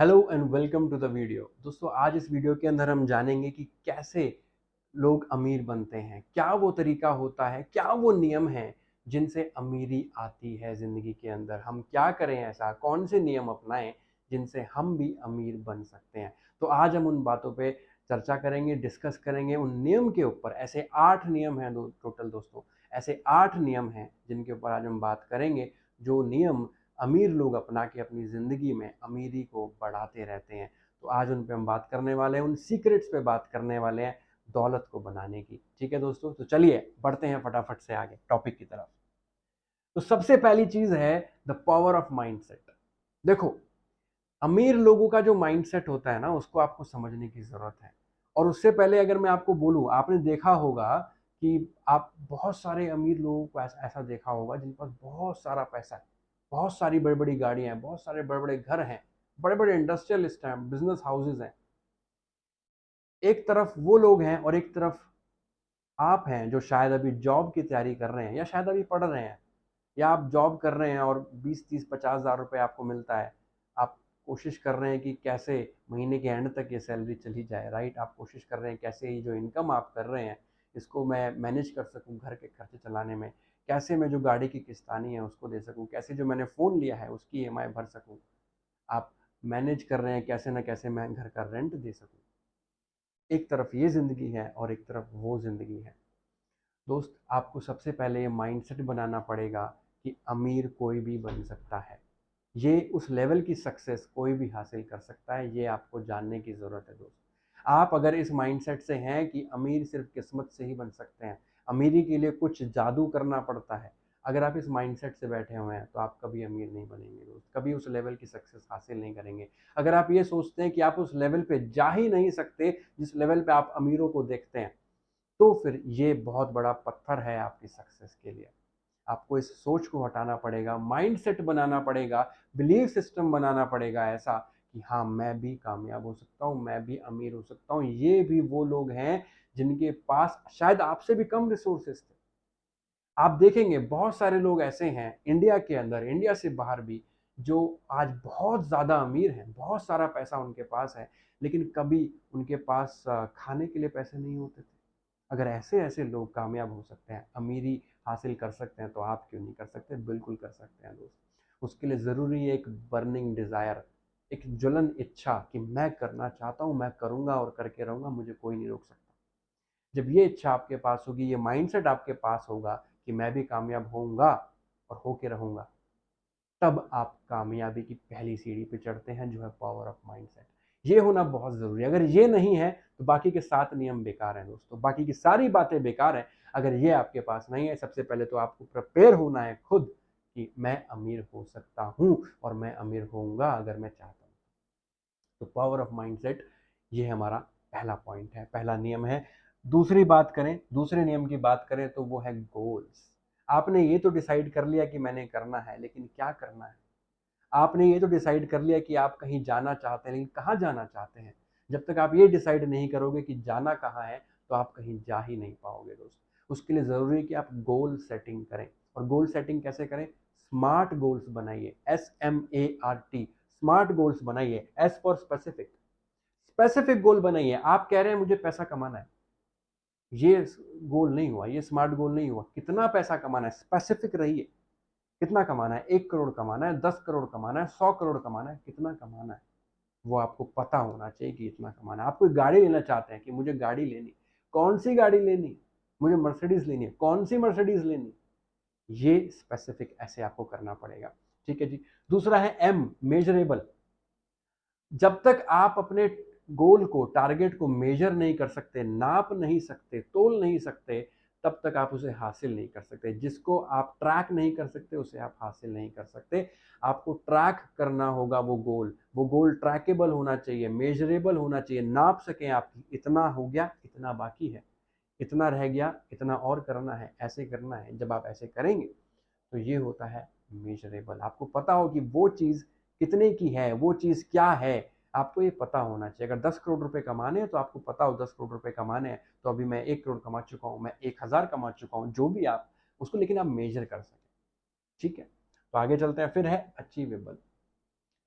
Hello and welcome to the video. दोस्तों, आज इस वीडियो के अंदर हम जानेंगे कि कैसे लोग अमीर बनते हैं, क्या वो तरीका होता है, क्या वो नियम हैं जिनसे अमीरी आती है ज़िंदगी के अंदर। हम क्या करें, ऐसा कौन से नियम अपनाएं जिनसे हम भी अमीर बन सकते हैं। तो आज हम उन बातों पे चर्चा करेंगे, डिस्कस करेंगे उन नियम के ऊपर। ऐसे 8 नियम हैं टोटल दोस्तों, ऐसे 8 नियम हैं जिनके ऊपर आज हम बात करेंगे, जो नियम अमीर लोग अपना के अपनी ज़िंदगी में अमीरी को बढ़ाते रहते हैं। तो आज उन पे हम बात करने वाले हैं, उन सीक्रेट्स पे बात करने वाले हैं दौलत को बनाने की। ठीक है दोस्तों, तो चलिए बढ़ते हैं फटाफट से आगे टॉपिक की तरफ। तो सबसे पहली चीज़ है द पावर ऑफ माइंडसेट। देखो, अमीर लोगों का जो माइंडसेट होता है ना, उसको आपको समझने की ज़रूरत है। और उससे पहले अगर मैं आपको बोलूँ, आपने देखा होगा कि आप बहुत सारे अमीर लोगों को ऐसा ऐसा देखा होगा जिनके पास बहुत सारा पैसा है, बहुत सारी बड़ी-बड़ी गाड़ियाँ हैं, बहुत सारे बड़े-बड़े घर हैं, बड़े-बड़े इंडस्ट्रियलिस्ट हैं, बिज़नेस हाउसेज़ हैं। एक तरफ वो लोग हैं और एक तरफ आप हैं जो शायद अभी जॉब की तैयारी कर रहे हैं या शायद अभी पढ़ रहे हैं, या आप जॉब कर रहे हैं और 20, 30, 50 हज़ार रुपये आपको मिलता है। आप कोशिश कर रहे हैं कि कैसे महीने के एंड तक ये सैलरी चली जाए, राइट? आप कोशिश कर रहे हैं कैसे ये जो इनकम आप कर रहे हैं, इसको मैं मैनेज कर सकूँ घर के खर्चे चलाने में। कैसे मैं जो गाड़ी की किस्त आनी है उसको दे सकूँ, कैसे जो मैंने फ़ोन लिया है उसकी ईएमआई भर सकूँ। आप मैनेज कर रहे हैं कैसे न कैसे मैं घर का रेंट दे सकूँ। एक तरफ ये ज़िंदगी है और एक तरफ वो ज़िंदगी है। दोस्त, आपको सबसे पहले ये माइंडसेट बनाना पड़ेगा कि अमीर कोई भी बन सकता है। ये उस लेवल की सक्सेस कोई भी हासिल कर सकता है, ये आपको जानने की ज़रूरत है दोस्त। आप अगर इस माइंडसेट से हैं कि अमीर सिर्फ़ किस्मत से ही बन सकते हैं, अमीरी के लिए कुछ जादू करना पड़ता है, अगर आप इस माइंडसेट से बैठे हुए हैं, तो आप कभी अमीर नहीं बनेंगे दोस्त, कभी उस लेवल की सक्सेस हासिल नहीं करेंगे। अगर आप ये सोचते हैं कि आप उस लेवल पे जा ही नहीं सकते, जिस लेवल पे आप अमीरों को देखते हैं, तो फिर ये बहुत बड़ा पत्थर है आपकी सक्सेस के लिए। आपको इस सोच को हटाना पड़ेगा, माइंडसेट बनाना पड़ेगा, बिलीफ सिस्टम बनाना पड़ेगा ऐसा कि हाँ, मैं भी कामयाब हो सकता हूँ, मैं भी अमीर हो सकता हूँ। ये भी वो लोग हैं जिनके पास शायद आपसे भी कम रिसोर्सेज़ थे। आप देखेंगे बहुत सारे लोग ऐसे हैं इंडिया के अंदर, इंडिया से बाहर भी, जो आज बहुत ज़्यादा अमीर हैं, बहुत सारा पैसा उनके पास है, लेकिन कभी उनके पास खाने के लिए पैसे नहीं होते थे। अगर ऐसे-ऐसे लोग कामयाब हो सकते हैं, अमीरी हासिल कर सकते हैं, तो आप क्यों नहीं कर सकते? बिल्कुल कर सकते हैं दोस्त। उसके लिए ज़रूरी है एक बर्निंग डिज़ायर, एक ज्वलन इच्छा कि मैं करना चाहता हूँ, मैं करूँगा और करके रहूँगा, मुझे कोई नहीं रोक सकता। जब ये इच्छा आपके पास होगी, ये माइंडसेट आपके पास होगा कि मैं भी कामयाब होऊँगा और होके रहूँगा, तब आप कामयाबी की पहली सीढ़ी पे चढ़ते हैं, जो है पावर ऑफ माइंडसेट। ये होना बहुत ज़रूरी है। अगर ये नहीं है, तो बाकी के 7 नियम बेकार हैं दोस्तों, बाकी की सारी बातें बेकार हैं। अगर ये आपके पास नहीं है, सबसे पहले तो आपको प्रिपेयर होना है खुद कि मैं अमीर हो सकता हूँ और मैं अमीर होऊँगा अगर मैं चाहता हूँ। तो पावर ऑफ माइंडसेट, ये हमारा पहला पॉइंट है, पहला नियम है। दूसरी बात करें, दूसरे नियम की बात करें, तो वो है गोल्स। आपने ये तो डिसाइड कर लिया कि मैंने करना है, लेकिन क्या करना है? आपने ये तो डिसाइड कर लिया कि आप कहीं जाना चाहते हैं, लेकिन कहाँ जाना चाहते हैं? जब तक आप ये डिसाइड नहीं करोगे कि जाना कहाँ है, तो आप कहीं जा ही नहीं पाओगे दोस्त। उसके लिए ज़रूरी है कि आप गोल सेटिंग करें। और गोल सेटिंग कैसे करें? स्मार्ट गोल्स बनाइए, SMART, स्मार्ट गोल्स बनाइए, S for specific. Specific goal बनाइए। आप कह रहे हैं मुझे पैसा कमाना है, ये गोल नहीं हुआ, ये स्मार्ट गोल नहीं हुआ। कितना पैसा कमाना है? स्पेसिफिक रहिए। कितना कमाना है? 1 करोड़ कमाना है, 10 करोड़ कमाना है, 100 करोड़ कमाना है, कितना कमाना है? वो आपको पता होना चाहिए कि इतना कमाना है। आप कोई गाड़ी लेना चाहते हैं कि मुझे गाड़ी लेनी, कौन सी गाड़ी लेनी? मुझे मर्सिडीज लेनी है, कौन सी मर्सिडीज लेनी? ये स्पेसिफिक ऐसे आपको करना पड़ेगा। ठीक है जी। दूसरा है M, मेजरेबल। जब तक आप अपने गोल को, टारगेट को मेजर नहीं कर सकते, नाप नहीं सकते, तोल नहीं सकते, तब तक आप उसे हासिल नहीं कर सकते। जिसको आप ट्रैक नहीं कर सकते, उसे आप हासिल नहीं कर सकते। आपको ट्रैक करना होगा वो गोल ट्रैकेबल होना चाहिए, मेजरेबल होना चाहिए, नाप सकें आप कि इतना हो गया, इतना बाकी है, इतना रह गया, इतना और करना है, ऐसे करना है। जब आप ऐसे करेंगे, तो ये होता है मेजरेबल। आपको पता हो कि वो चीज़ कितने की है, वो चीज़ क्या है, आपको ये पता होना चाहिए। अगर 10 करोड़ रुपए कमाने हैं, तो आपको पता हो 10 करोड़ रुपए कमाने हैं, तो अभी मैं 1 करोड़ कमा चुका हूँ, मैं 1000 कमा चुका हूँ, जो भी आप उसको, लेकिन आप मेजर कर सकें। ठीक है? तो आगे चलते हैं। फिर है अचीवेबल।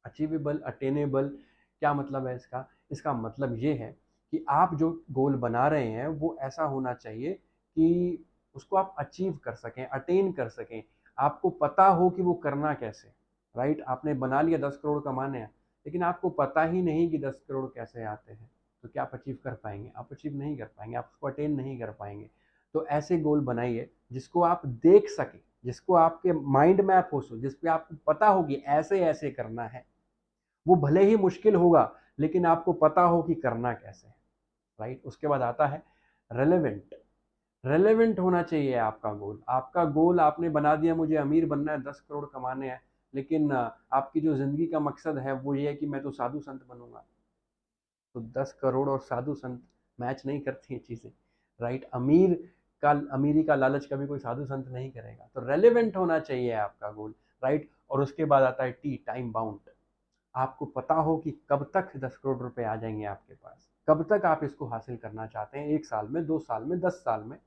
अचीवेबल, अटेनेबल, क्या मतलब है इसका? इसका मतलब ये है कि आप जो गोल बना रहे हैं वो ऐसा होना चाहिए कि उसको आप अचीव कर सकें, अटेन कर सकें। आपको पता हो कि वो करना कैसे, राइट? आपने बना लिया 10 करोड़ कमाने हैं, लेकिन आपको पता ही नहीं कि 10 करोड़ कैसे आते हैं, तो क्या आप अचीव कर पाएंगे? आप अचीव नहीं कर पाएंगे, आप उसको अटेन नहीं कर पाएंगे। तो ऐसे गोल बनाइए जिसको आप देख सकें, जिसको आपके माइंड मैप हो, सो जिस पे आपको पता हो कि ऐसे ऐसे करना है। वो भले ही मुश्किल होगा, लेकिन आपको पता हो कि करना कैसे है, राइट? उसके बाद आता है रेलेवेंट। रेलेवेंट होना चाहिए आपका गोल। आपका गोल आपने बना दिया, मुझे अमीर बनना है, 10 करोड़ कमाने हैं, लेकिन आपकी जो ज़िंदगी का मकसद है वो ये है कि मैं तो साधु संत बनूंगा। तो 10 करोड़ और साधु संत मैच नहीं करती हैं चीज़ें, राइट? अमीरी का लालच कभी कोई साधु संत नहीं करेगा। तो रेलेवेंट होना चाहिए आपका गोल, राइट? और उसके बाद आता है टी, टाइम बाउंड। आपको पता हो कि कब तक 10 करोड़ रुपए आ जाएंगे आपके पास, कब तक आप इसको हासिल करना चाहते हैं, 1 साल में, 2 साल में, 10 साल में,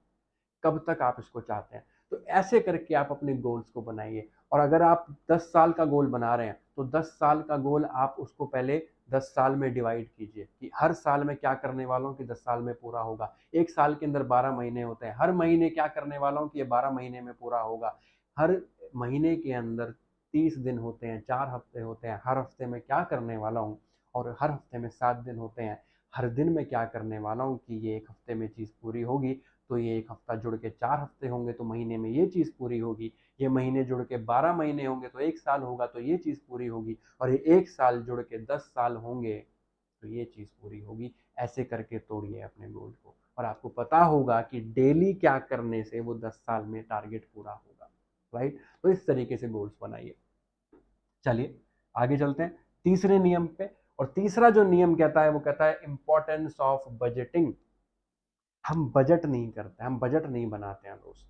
कब तक आप इसको चाहते हैं। तो ऐसे करके आप अपने गोल्स को बनाइए। और अगर आप 10 साल का गोल बना रहे हैं तो 10 साल का गोल आप उसको पहले 10 साल में डिवाइड कीजिए कि हर साल में क्या करने वाला हूँ कि 10 साल में पूरा होगा। 1 साल के अंदर 12 महीने होते हैं, हर महीने क्या करने वाला हूँ कि ये 12 महीने में पूरा होगा। हर महीने के अंदर 30 दिन होते हैं, 4 हफ्ते होते हैं, हर हफ्ते में क्या करने वाला हूँ। और हर हफ्ते में 7 दिन होते हैं, हर दिन में क्या करने वाला हूँ कि ये 1 हफ्ते में चीज़ पूरी होगी। तो ये 1 हफ्ता जुड़ के 4 हफ्ते होंगे तो महीने में ये चीज़ पूरी होगी। ये महीने जुड़ के 12 महीने होंगे तो 1 साल होगा तो ये चीज़ पूरी होगी। और ये 1 साल जुड़ के 10 साल होंगे तो ये चीज़ पूरी होगी। ऐसे करके तोड़िए अपने गोल को, और आपको पता होगा कि डेली क्या करने से वो 10 साल में टारगेट पूरा होगा, राइट? तो इस तरीके से गोल्स बनाइए। चलिए आगे चलते हैं तीसरे नियम पे। और तीसरा जो नियम कहता है वो कहता है इंपॉर्टेंस ऑफ बजटिंग। हम बजट नहीं करते, हम बजट नहीं बनाते हैं दोस्त।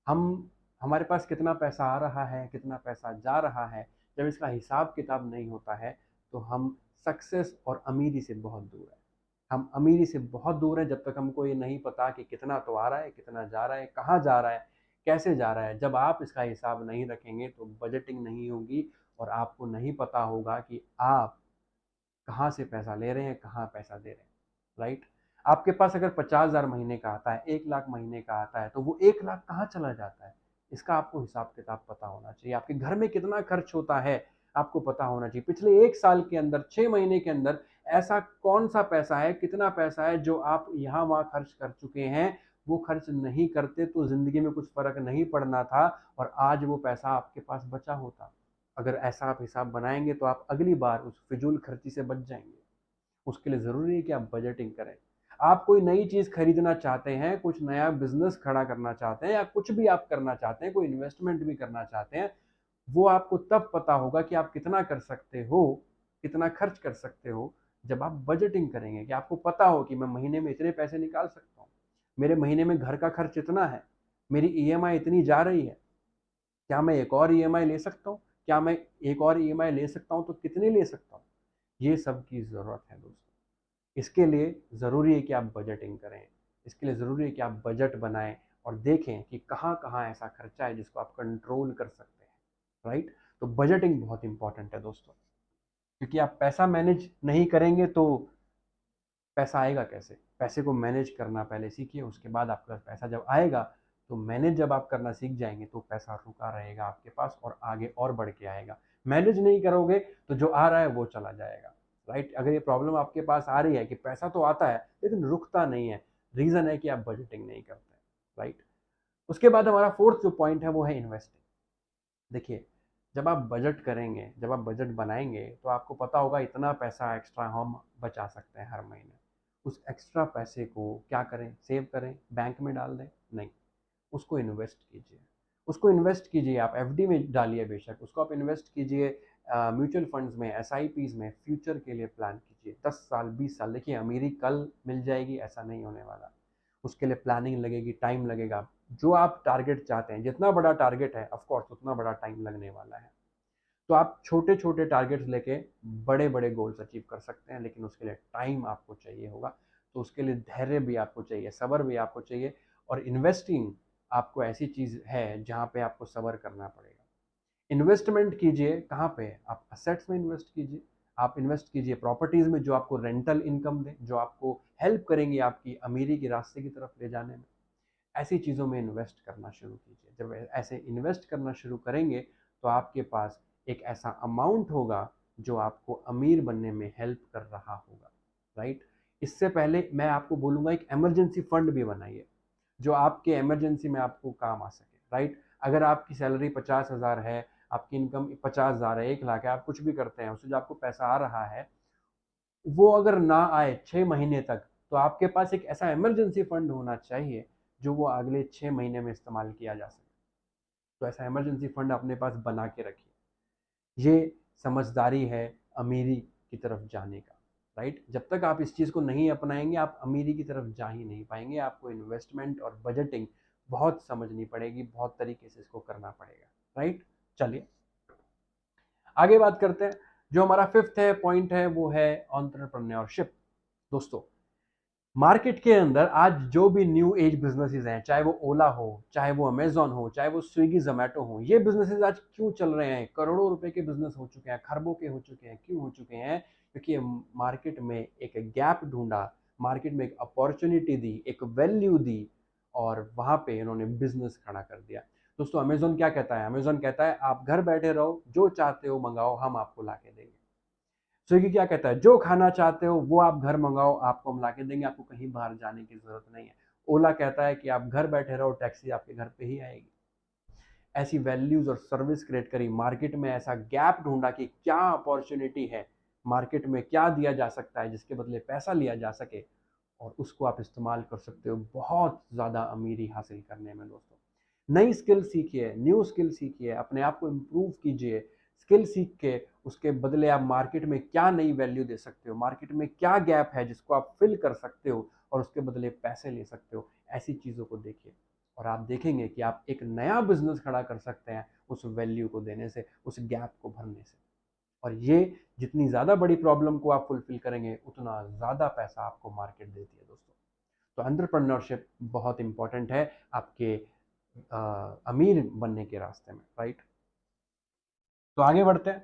हम हमारे पास कितना पैसा आ रहा है, कितना पैसा जा रहा है, जब इसका हिसाब किताब नहीं होता है तो हम सक्सेस और अमीरी से बहुत दूर है। हम अमीरी से बहुत दूर हैं जब तक हमको ये नहीं पता कि कितना तो आ रहा है, कितना जा रहा है, कहाँ जा रहा है, कैसे जा रहा है। जब आप इसका हिसाब नहीं रखेंगे तो बजटिंग नहीं होगी, और आपको नहीं पता होगा कि आप कहाँ से पैसा ले रहे हैं, कहाँ पैसा दे रहे हैं, राइट? आपके पास अगर 50,000 महीने का आता है, 1 लाख महीने का आता है, तो वो 1 लाख कहाँ चला जाता है, इसका आपको हिसाब किताब पता होना चाहिए। आपके घर में कितना खर्च होता है आपको पता होना चाहिए। पिछले 1 साल के अंदर, 6 महीने के अंदर ऐसा कौन सा पैसा है, कितना पैसा है जो आप यहाँ वहाँ खर्च कर चुके हैं। वो खर्च नहीं करते तो जिंदगी में कुछ फर्क नहीं पड़ना था, और आज वो पैसा आपके पास बचा होता। अगर ऐसा आप हिसाब बनाएंगे तो आप अगली बार उस फिजूल खर्ची से बच जाएंगे। उसके लिए ज़रूरी है कि आप बजटिंग करें। आप कोई नई चीज़ खरीदना चाहते हैं, कुछ नया बिजनेस खड़ा करना चाहते हैं, या कुछ भी आप करना चाहते हैं, कोई इन्वेस्टमेंट भी करना चाहते हैं, वो आपको तब पता होगा कि आप कितना कर सकते हो, कितना खर्च कर सकते हो, जब आप बजटिंग करेंगे। कि आपको पता हो कि मैं महीने में इतने पैसे निकाल सकता हूँ, मेरे महीने में घर का खर्च इतना है, मेरी ईएमआई इतनी जा रही है, क्या मैं एक और ईएमआई ले सकता हूँ, क्या मैं एक और ईएमआई ले सकता हूँ तो कितनी ले सकता हूँ। ये सब की ज़रूरत है दोस्तों। इसके लिए ज़रूरी है कि आप बजटिंग करें, इसके लिए ज़रूरी है कि आप बजट बनाएं और देखें कि कहाँ कहाँ ऐसा खर्चा है जिसको आप कंट्रोल कर सकते हैं, राइट? तो बजटिंग बहुत इंपॉर्टेंट है दोस्तों, क्योंकि आप पैसा मैनेज नहीं करेंगे तो पैसा आएगा कैसे? पैसे को मैनेज करना पहले सीखिए, उसके बाद आपके पास पैसा जब आएगा, तो मैनेज जब आप करना सीख जाएंगे तो पैसा रुका रहेगा आपके पास और आगे और बढ़ के आएगा। मैनेज नहीं करोगे तो जो आ रहा है वो चला जाएगा, राइट? अगर ये प्रॉब्लम आपके पास आ रही है कि पैसा तो आता है लेकिन रुकता नहीं है, रीज़न है कि आप बजटिंग नहीं करते, राइट? उसके बाद हमारा फोर्थ जो पॉइंट है वो है इन्वेस्टिंग। देखिए, जब आप बजट करेंगे, जब आप बजट बनाएंगे तो आपको पता होगा इतना पैसा एक्स्ट्रा हम बचा सकते हैं हर महीने। उस एक्स्ट्रा पैसे को क्या करें? सेव करें, बैंक में डाल दें? नहीं, उसको इन्वेस्ट कीजिए। उसको इन्वेस्ट कीजिए, आप एफडी में डालिए बेशक, उसको आप इन्वेस्ट कीजिए म्यूचुअल फंड्स में, एसआईपीज में। फ्यूचर के लिए प्लान कीजिए, 10 साल, 20 साल। देखिए, अमीरी कल मिल जाएगी ऐसा नहीं होने वाला। उसके लिए प्लानिंग लगेगी, टाइम लगेगा। जो आप टारगेट चाहते हैं, जितना बड़ा टारगेट है ऑफ कोर्स उतना बड़ा टाइम लगने वाला है। तो आप छोटे छोटे टारगेट्स लेके बड़े बड़े गोल्स अचीव कर सकते हैं, लेकिन उसके लिए टाइम आपको चाहिए होगा। तो उसके लिए धैर्य भी आपको चाहिए, सब्र भी आपको चाहिए। और इन्वेस्टिंग आपको ऐसी चीज़ है जहाँ पे आपको सब्र करना पड़ेगा। इन्वेस्टमेंट कीजिए कहाँ पे? आप असेट्स में इन्वेस्ट कीजिए। आप इन्वेस्ट कीजिए प्रॉपर्टीज़ में जो आपको रेंटल इनकम दें, जो आपको हेल्प करेंगी आपकी अमीरी के रास्ते की तरफ ले जाने में। ऐसी चीज़ों में इन्वेस्ट करना शुरू कीजिए। जब ऐसे इन्वेस्ट करना शुरू करेंगे तो आपके पास एक ऐसा अमाउंट होगा जो आपको अमीर बनने में हेल्प कर रहा होगा, राइट? इससे पहले मैं आपको बोलूँगा एक इमरजेंसी फंड भी बनाइए, जो आपके इमरजेंसी में आपको काम आ सके, राइट? अगर आपकी सैलरी 50,000 है, आपकी इनकम 50,000 है, 1 लाख है, आप कुछ भी करते हैं, उससे जो आपको पैसा आ रहा है, वो अगर ना आए 6 महीने तक, तो आपके पास एक ऐसा इमरजेंसी फंड होना चाहिए, जो वो अगले 6 महीने में इस्तेमाल किया जा सके। तो ऐसा इमरजेंसी फंड अपने पास बना के रखिए। ये समझदारी है अमीरी की तरफ जाने का, राइट? जब तक आप इस चीज़ को नहीं अपनाएँगे, आप अमीरी की तरफ जा ही नहीं पाएँगे। आपको इन्वेस्टमेंट और बजटिंग बहुत समझनी पड़ेगी, बहुत तरीके से इसको करना पड़ेगा, राइट? चलिए, आगे बात करते हैं। जो हमारा 5th है पॉइंट है, वो है एंटरप्रेन्योरशिप। दोस्तों, मार्केट के अंदर आज जो भी न्यू एज बिजनेसेस हैं, चाहे वो ओला हो, चाहे वो अमेजॉन हो, चाहे वो स्विगी जोमेटो हो, ये बिजनेसेस आज क्यों चल रहे हैं? करोड़ों रुपए के बिजनेस हो चुके हैं, खरबों के हो चुके हैं। क्यों हो चुके हैं? क्योंकि मार्केट में एक गैप ढूंढा, मार्केट में एक अपॉर्चुनिटी दी, एक वैल्यू दी, और वहां पे इन्होंने बिजनेस खड़ा कर दिया। दोस्तों, अमेजॉन क्या कहता है? अमेजॉन कहता है आप घर बैठे रहो, जो चाहते हो मंगाओ, हम आपको ला के देंगे। स्विगी क्या कहता है? जो खाना चाहते हो वो आप घर मंगाओ, आपको हम ला के देंगे, आपको कहीं बाहर जाने की जरूरत नहीं है। ओला कहता है कि आप घर बैठे रहो, टैक्सी आपके घर पे ही आएगी। ऐसी वैल्यूज और सर्विस क्रिएट करी, मार्केट में ऐसा गैप ढूंढा कि क्या अपॉर्चुनिटी है, मार्केट में क्या दिया जा सकता है जिसके बदले पैसा लिया जा सके, और उसको आप इस्तेमाल कर सकते हो बहुत ज़्यादा अमीरी हासिल करने में। दोस्तों, नई स्किल सीखिए, न्यू स्किल सीखिए, अपने आप को इम्प्रूव कीजिए। स्किल सीख के उसके बदले आप मार्केट में क्या नई वैल्यू दे सकते हो, मार्केट में क्या गैप है जिसको आप फिल कर सकते हो और उसके बदले पैसे ले सकते हो। ऐसी चीज़ों को देखिए और आप देखेंगे कि आप एक नया बिजनेस खड़ा कर सकते हैं उस वैल्यू को देने से, उस गैप को भरने से। और ये जितनी ज़्यादा बड़ी प्रॉब्लम को आप फुलफिल करेंगे, उतना ज़्यादा पैसा आपको मार्केट देती है। दोस्तों, तो एंटरप्रेन्योरशिप बहुत इंपॉर्टेंट है आपके अमीर बनने के रास्ते में, राइट? तो आगे बढ़ते हैं।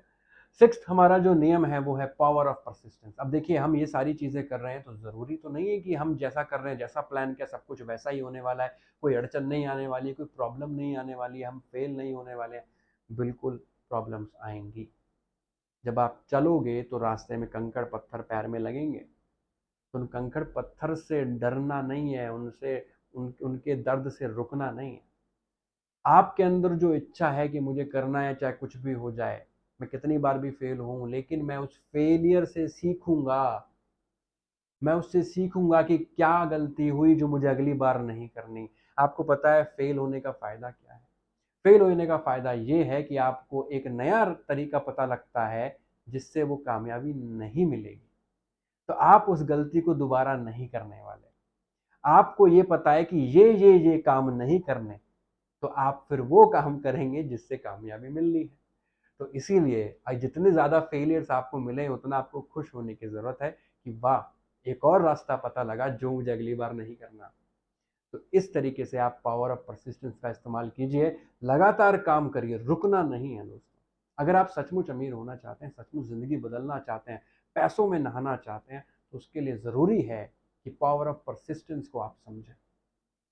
6th हमारा जो नियम है वो है पावर ऑफ परसिस्टेंस। अब देखिए, हम ये सारी चीज़ें कर रहे हैं तो ज़रूरी तो नहीं है कि हम जैसा कर रहे हैं, जैसा प्लान किया सब कुछ वैसा ही होने वाला है, कोई अड़चन नहीं आने वाली है, कोई प्रॉब्लम नहीं आने वाली है, हम फेल नहीं होने वाले हैं। बिल्कुल प्रॉब्लम्स आएंगी। जब आप चलोगे तो रास्ते में कंकड़ पत्थर पैर में लगेंगे, तो उन कंकड़ पत्थर से डरना नहीं है, उनके दर्द से रुकना नहीं है। आपके अंदर जो इच्छा है कि मुझे करना है, चाहे कुछ भी हो जाए, मैं कितनी बार भी फेल हूं, लेकिन मैं उस फेलियर से सीखूंगा। मैं उससे सीखूंगा कि क्या गलती हुई जो मुझे अगली बार नहीं करनी। आपको पता है फेल होने का फायदा क्या है? फेल होने का फायदा ये है कि आपको एक नया तरीका पता लगता है जिससे वो कामयाबी नहीं मिलेगी, तो आप उस गलती को दोबारा नहीं करने वाले। आपको ये पता है कि ये काम नहीं करने, तो आप फिर वो काम करेंगे जिससे कामयाबी मिलनी है। तो इसीलिए जितने ज़्यादा फेलियर्स आपको मिले, उतना आपको खुश होने की ज़रूरत है कि वाह! एक और रास्ता पता लगा जो मुझे अगली बार नहीं करना। तो इस तरीके से आप पावर ऑफ परसिस्टेंस का इस्तेमाल कीजिए, लगातार काम करिए, रुकना नहीं है दोस्तों। अगर आप सचमुच अमीर होना चाहते हैं, सचमुच ज़िंदगी बदलना चाहते हैं, पैसों में नहाना चाहते हैं, तो उसके लिए ज़रूरी है कि पावर ऑफ परसिस्टेंस को आप समझें।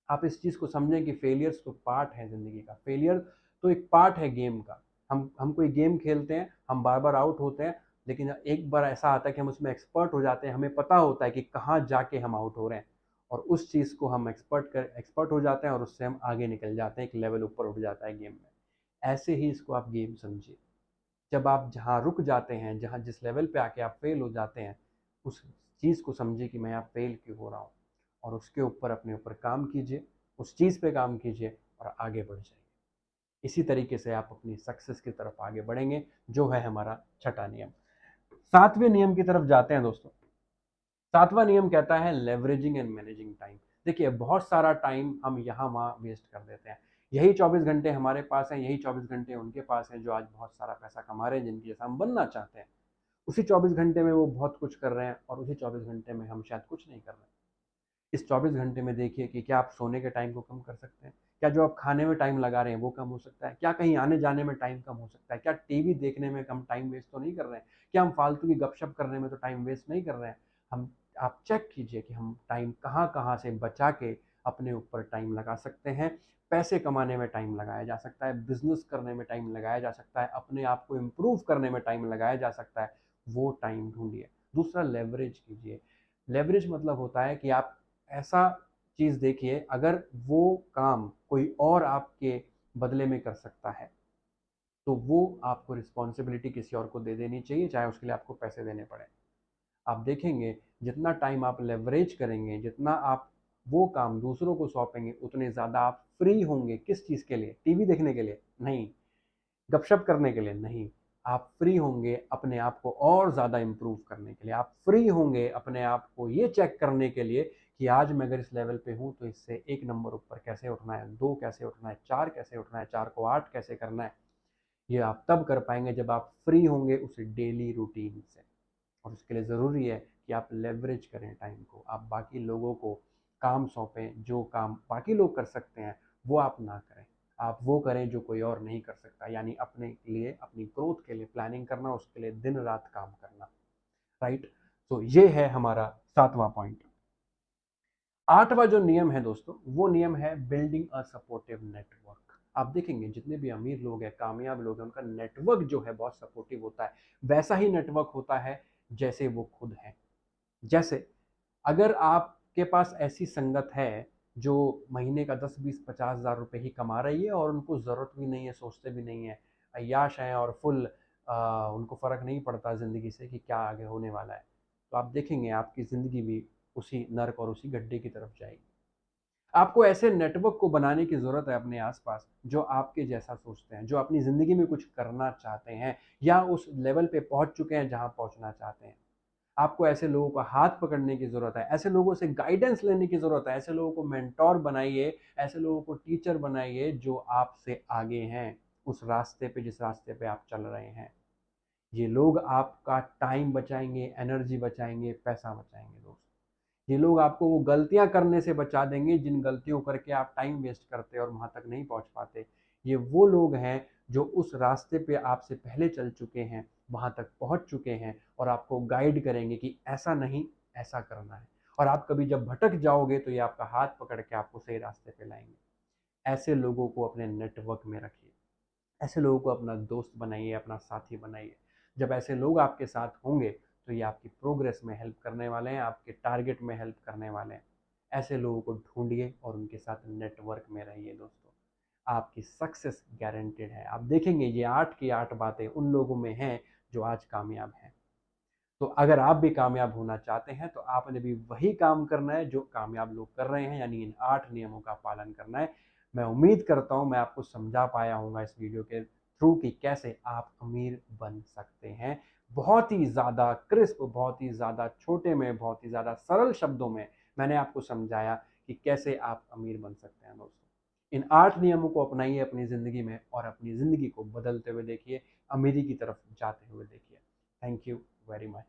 आप इस चीज़ को समझें कि फेलियर्स तो पार्ट है ज़िंदगी का। फेलियर तो एक पार्ट है गेम का। हम कोई गेम खेलते हैं, हम बार-बार आउट होते हैं, लेकिन एक बार ऐसा आता है कि हम उसमें एक्सपर्ट हो जाते हैं, हमें पता होता है कि कहाँ जाके हम आउट हो रहे हैं, और उस चीज़ को हम एक्सपर्ट हो जाते हैं और उससे हम आगे निकल जाते हैं, एक लेवल ऊपर उठ जाता है गेम में। ऐसे ही इसको आप गेम समझिए। जब आप जहाँ रुक जाते हैं, जहाँ जिस लेवल पे आके आप फेल हो जाते हैं, उस चीज़ को समझिए कि मैं यहाँ फेल क्यों हो रहा हूँ, और उसके ऊपर अपने ऊपर काम कीजिए, उस चीज़ पे काम कीजिए और आगे बढ़ जाइए। इसी तरीके से आप अपनी सक्सेस की तरफ आगे बढ़ेंगे, जो है हमारा छठा नियम। 7वें नियम की तरफ जाते हैं दोस्तों। 7वां नियम कहता है लेवरेजिंग एंड मैनेजिंग टाइम। देखिए, बहुत सारा टाइम हम यहाँ वहाँ वेस्ट कर देते हैं। यही 24 घंटे हमारे पास हैं, यही 24 घंटे उनके पास हैं जो आज बहुत सारा पैसा कमा रहे हैं, जिनकी जैसा हम बनना चाहते हैं। उसी 24 घंटे में वो बहुत कुछ कर रहे हैं और उसी 24 घंटे में हम शायद कुछ नहीं कर रहे हैं। इस 24 घंटे में देखिए कि क्या आप सोने के टाइम को कम कर सकते हैं? क्या जो आप खाने में टाइम लगा रहे हैं वो कम हो सकता है? क्या कहीं आने जाने में टाइम कम हो सकता है? क्या टीवी देखने में कम टाइम वेस्ट तो नहीं कर रहे हैं? क्या हम फालतू की गपशप करने में तो टाइम वेस्ट नहीं कर रहे हैं? हम आप चेक कीजिए कि हम टाइम कहाँ कहाँ से बचा के अपने ऊपर टाइम लगा सकते हैं। पैसे कमाने में टाइम लगाया जा सकता है, बिजनेस करने में टाइम लगाया जा सकता है, अपने आप को इम्प्रूव करने में टाइम लगाया जा सकता है। वो टाइम ढूंढिए। दूसरा, लेवरेज कीजिए। लेवरेज मतलब होता है कि आप ऐसा चीज़ देखिए, अगर वो काम कोई और आपके बदले में कर सकता है तो वो आपको रिस्पॉन्सिबिलिटी किसी और को दे देनी चाहिए, चाहे उसके लिए आपको पैसे देने पड़े। आप देखेंगे जितना टाइम आप लेवरेज करेंगे, जितना आप वो काम दूसरों को सौंपेंगे, उतने ज़्यादा आप फ्री होंगे। किस चीज़ के लिए? टीवी देखने के लिए नहीं, गपशप करने के लिए नहीं। आप फ्री होंगे अपने आप को और ज़्यादा इम्प्रूव करने के लिए। आप फ्री होंगे अपने आप को ये चेक करने के लिए कि आज मैं अगर इस लेवल पे हूँ तो इससे 1 नंबर ऊपर कैसे उठना है, 2 कैसे उठना है, 4 कैसे उठना है, 4 को 8 कैसे करना है। ये आप तब कर पाएंगे जब आप फ्री होंगे उस डेली रूटीन से। और उसके लिए ज़रूरी है कि आप लेवरेज करें टाइम को। आप बाकी लोगों को काम सौंपें, जो काम बाकी लोग कर सकते हैं वो आप ना करें। आप वो करें जो कोई और नहीं कर सकता, यानी अपने लिए, अपनी ग्रोथ के लिए प्लानिंग करना, उसके लिए दिन रात काम करना। राइट? तो ये है हमारा 7वां पॉइंट। 8वां जो नियम है दोस्तों, वो नियम है बिल्डिंग अ सपोर्टिव नेटवर्क। आप देखेंगे जितने भी अमीर लोग हैं, कामयाब लोग हैं, उनका नेटवर्क जो है बहुत सपोर्टिव होता है। वैसा ही नेटवर्क होता है जैसे वो खुद हैं। जैसे अगर आपके पास ऐसी संगत है जो महीने का 10, 20, 50 हज़ार रुपए ही कमा रही है और उनको ज़रूरत भी नहीं है, सोचते भी नहीं है, अय्याश हैं और फुल उनको फ़र्क नहीं पड़ता ज़िंदगी से कि क्या आगे होने वाला है, तो आप देखेंगे आपकी ज़िंदगी भी उसी नर्क और उसी गड्ढे की तरफ जाएगी। आपको ऐसे नेटवर्क को बनाने की ज़रूरत है अपने आसपास, जो आपके जैसा सोचते हैं, जो अपनी ज़िंदगी में कुछ करना चाहते हैं या उस लेवल पे पहुंच चुके हैं जहां पहुंचना चाहते हैं। आपको ऐसे लोगों का हाथ पकड़ने की ज़रूरत है, ऐसे लोगों से गाइडेंस लेने की ज़रूरत है, ऐसे लोगों को मेंटोर बनाइए, ऐसे लोगों को टीचर बनाइए जो आपसे आगे हैं, उस रास्ते पे जिस रास्ते पे आप चल रहे हैं। ये लोग आपका टाइम बचाएंगे, एनर्जी बचाएंगे, पैसा बचाएंगे दोस्त। ये लोग आपको वो गलतियां करने से बचा देंगे जिन गलतियों करके आप टाइम वेस्ट करते और वहां तक नहीं पहुंच पाते। ये वो लोग हैं जो उस रास्ते पे आपसे पहले चल चुके हैं, वहां तक पहुंच चुके हैं और आपको गाइड करेंगे कि ऐसा नहीं, ऐसा करना है। और आप कभी जब भटक जाओगे तो ये आपका हाथ पकड़ के आपको सही रास्ते पे लाएंगे। ऐसे लोगों को अपने नेटवर्क में रखिए, ऐसे लोगों को अपना दोस्त बनाइए, अपना साथी बनाइए। जब ऐसे लोग आपके साथ होंगे तो ये आपकी प्रोग्रेस में हेल्प करने वाले हैं, आपके टारगेट में हेल्प करने वाले हैं। ऐसे लोगों को ढूंढिए और उनके साथ नेटवर्क में रहिए दोस्तों। आपकी सक्सेस गारंटेड है। आप देखेंगे ये 8 की 8 बातें उन लोगों में हैं जो आज कामयाब हैं। तो अगर आप भी कामयाब होना चाहते हैं तो आपने भी वही काम करना है जो कामयाब लोग कर रहे हैं, यानी इन 8 नियमों का पालन करना है। मैं उम्मीद करता हूं मैं आपको समझा पाया हूँगा इस वीडियो के थ्रू कि कैसे आप अमीर बन सकते हैं। बहुत ही ज़्यादा क्रिस्प, बहुत ही ज़्यादा छोटे में, बहुत ही ज़्यादा सरल शब्दों में मैंने आपको समझाया कि कैसे आप अमीर बन सकते हैं दोस्तों। इन 8 नियमों को अपनाइए अपनी ज़िंदगी में और अपनी ज़िंदगी को बदलते हुए देखिए, अमीरी की तरफ जाते हुए देखिए। Thank you very much.